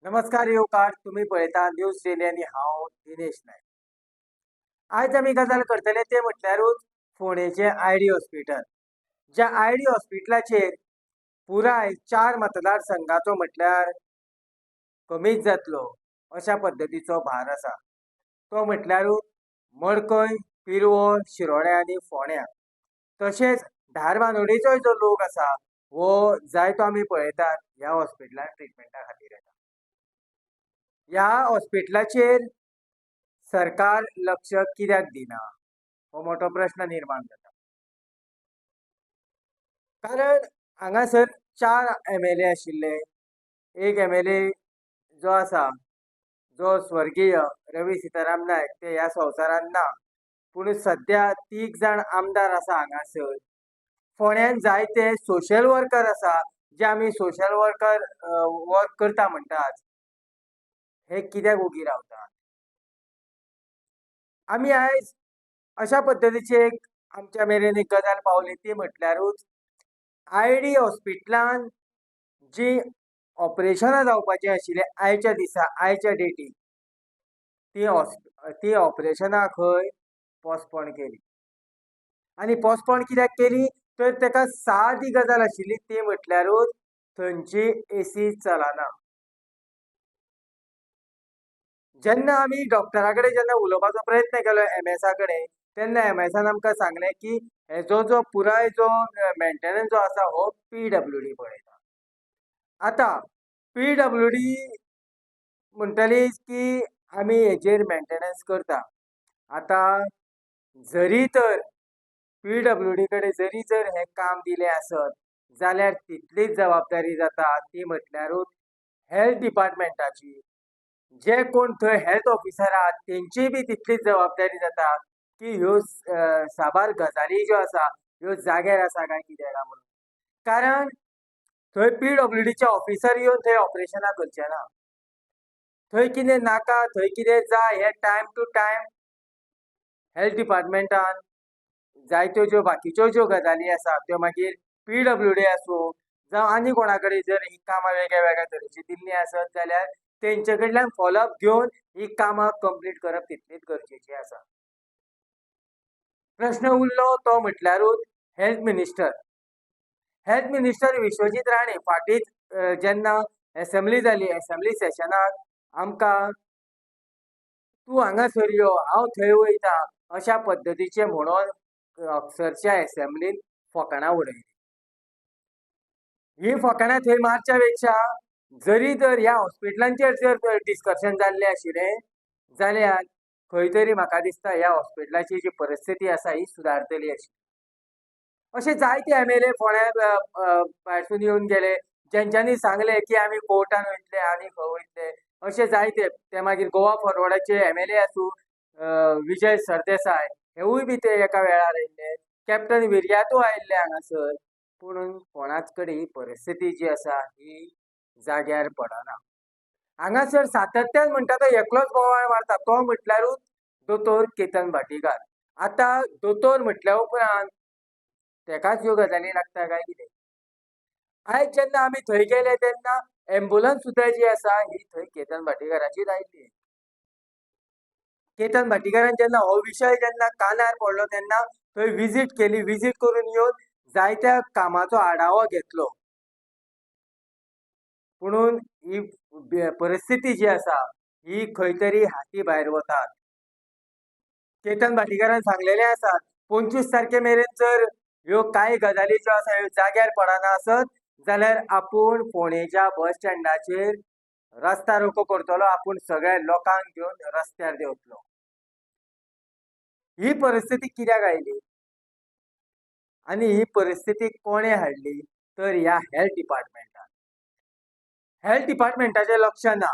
नमस्कार येवकार तुम्ही पळयता न्यूज डेली आणि हांव दिनेश नायक. आज आमी गजाल करतले ते म्हटल्यारूच फोंडेचे आयडी हॉस्पिटल. ज्या आयडी हॉस्पिटलाचेर पुराय 4 मतदारसंघाचो म्हटल्यार कमीच जातलो अशा पद्दतीचो भार आसा. तो म्हटल्यारूच मडकय, पिरवळ, शिरोड्या आनी फोंड्या. तशेंच धारबांदोडेचोय जो लोक आसा हो जायतो आमी पळयतात ह्या हॉस्पिटलांत ट्रिटमेंटा खातीर येता. ह्या हॉस्पिटलाचेर सरकार लक्ष कित्याक दिना हो मोठो प्रश्न निर्माण जाता. कारण हांगासर 4 एम.एल.ए. आशिल्ले. एक एम.एल.ए. जो आसा जो स्वर्गीय रवी सीताराम नायक ते ह्या संवसारान ना. पूण सद्या 3 जाण आमदार आसा हांगासर. फोंड्यान जायते सोशल वर्कर आसा जे आमी सोशल वर्कर वर्क करता म्हणटात. हे कित्याक ओगी रावतात? आमी आयज अशा पद्दतीची एक आमच्या मेरेन एक गजाल पावली ती म्हटल्यारूच आयडी हॉस्पिटलान जी ऑपरेशनां जावपाची आशिल्ली आयच्या दिसा आयच्या डेटीक ती ऑपरेशनां खंय पोस्टपोन केली. आनी पोस्टपोन कित्याक केली तर ताका सादी गजाल आशिल्ली ती म्हटल्यारूच थंयची एसी चलना. जेन्ना आमी डॉक्टरा कडेन जेन्ना उलोवपाचो प्रयत्न केलो एम.एसा कडेन तेन्ना एम.एसान आमकां सांगलें की हेजो जो पुराय जो मेंटेनन्स जो आसा हो PWD पळयता. आतां PWD म्हणटली की आमी हेजेर मेंटेनन्स करता. आतां जरी तर PWD कडेन जरी जर हें काम दिलें आसत जाल्यार तितलीच जबाबदारी जाता ती म्हटल्यारूच हेल्थ डिपार्टमेंटाची. जे कोण थंय हेल्थ ऑफिसर आहात तेंचीय बी तितलीच जबाबदारी जाता की ह्यो साबार गजाली ज्यो आसा ह्यो जाग्यार आसा काय कितें ना म्हणून. कारण थंय PWDचे ऑफिसर येवन थंय ऑपरेशनां करचे ना. थंय कितें नाका थंय कितें जाय हें टायम टू टायम हेल्थ डिपार्टमेंटान जायत्यो ज्यो बाकीच्यो ज्यो गजाली आसा त्यो मागीर PWD आसूं जावं आनी कोणा कडेन जर ही कामां वेगळ्या वेगळ्या तरेची दिल्लीं आसत जाल्यार तेंचे कडल्यान फॉलोअप घेवन ही कामां कंप्लीट करप तितलीच गरजेची आसा. प्रश्न उरलो तो म्हटल्यारूच health minister. Health minister Vishwajit Rane फाटींच जेन्ना एसेंब्ली जाली एसेंब्ली सेशनाक आमकां तूं हांगासर यो हांव थंय वयता अशा पद्दतीचें म्हणोन अक्षरशा एसेंब्लीन फकाणां उडयलीं. ही फकाणां थंय मारच्या पेक्षा जरी तर ह्या हॉस्पिटलांचेर जर डिस्कशन जाल्लें आशिल्लें जाल्यार खंय तरी म्हाका दिसता ह्या हॉस्पिटलाची जी परिस्थिती आसा ही सुदारतली अशी. अशे जायते एम.एल.ए. फोंड्या भायरसून येवन गेले जेंच्यांनी सांगलें की आमी कोर्टान वयतले आनी खंय वयतले अशे जायते. ते मागीर गोवा फॉरवर्डाचे एम.एल.ए. आसूं विजय सरदेसाय हेवूय बी ते एका वेळार आयिल्ले. कॅप्टन विर्यातू आयिल्ले हांगासर. पूण कोणाच कडेन ही परिस्थिती जी आसा ही जाग्यार पडना. हांगासर सातत्यान म्हणटा तो एकलोच बोवाळ मारता तो म्हटल्यारूच दोतोर केतन भाटीकार. आतां दोतोर म्हटल्या उपरांत तेकाच ह्यो गजाली लागता काय कितें? आयज जेन्ना आमी थंय गेले तेन्ना एम्बुलन्स सुद्दां जी आसा ही थंय केतन भाटीकाराचीच आयिल्ली. केतन भाटीकारान जेन्ना हो विशय जेन्ना कानार पडलो तेन्ना थंय विजीट केली. विजीट करून येवन जायत्या कामाचो आढावो घेतलो. पुणून ही परिस्थिती जी आसा ही खंय तरी हाती भायर वतात. केतन भाटीकारान सांगलेलें आसा 25 तारखे मेरेन जर ह्यो कांय गजाली ज्यो आसा ह्यो जाग्यार पडना आसत जाल्यार आपूण फोंडेच्या बस स्टँडाचेर रस्ता रोको करतलो. आपूण सगळ्या लोकांक घेवन रस्त्यार देंवतलो. ही परिस्थिती कित्याक आयली? आनी ही परिस्थिती कोणें हाडली? तर ह्या हेल्थ डिपार्टमेंटान. हेल्थ डिपार्टमेंटाचें लक्ष ना.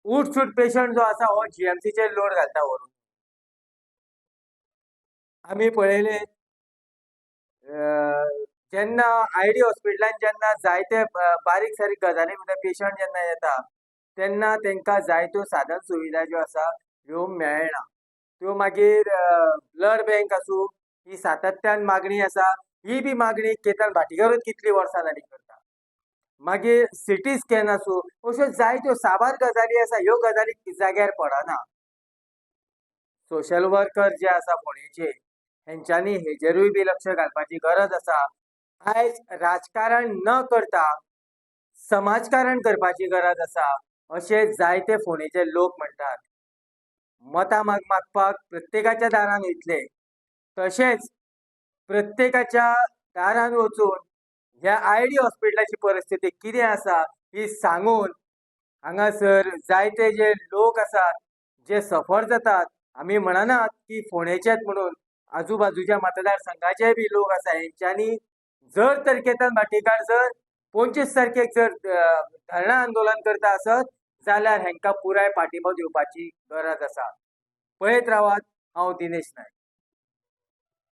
उठसूट पेशंट जो आसा हो GMCचेर लोड घालता व्हरून. आमी पळयलें जेन्ना आयडी हॉस्पिटलान जेन्ना जायते बारीक सारीक गजाली भितर पेशंट जेन्ना येता तेन्ना तेंकां जायत्यो साधन सुविधा ज्यो आसा ह्यो मेळना. त्यो मागीर ब्लड बँक आसूं ही सातत्यान मागणी आसा. ही बी मागणी केतन भाटीकारूच कितलीं वर्सां जालीं करता. मागीर सिटी स्कॅन आसूं अश्यो जायत्यो साबार गजाली आसा ह्यो गजाली जाग्यार पडना. सोशल वर्कर जे आसा फोंडेचे हेंच्यांनी हेजेरूय बी लक्ष घालपाची गरज आसा. आयज राजकारण न करता समाजकारण करपाची गरज आसा अशें जायते फोंडेचे लोक म्हणटात. मतां मागपाक प्रत्येकाच्या दारान वयतले, तशेंच प्रत्येकाच्या दारान वचून ह्या आय.डी. हॉस्पिटलाची परिस्थिती कितें आसा ही सांगून हांगासर जायते जे लोक आसात जे सफर जातात, आमी म्हणनात की फोंडेचेच म्हणून आजूबाजूच्या मतदारसंघाचे बी लोक आसा हेंच्यांनी जर तर केतन भाटीकार जर 25 तारखेक जर धरणां आंदोलन करता आसत जाल्यार हेंकां पुराय पाठिंबो दिवपाची गरज आसा. पळयत रावात, हांव दिनेश नायक.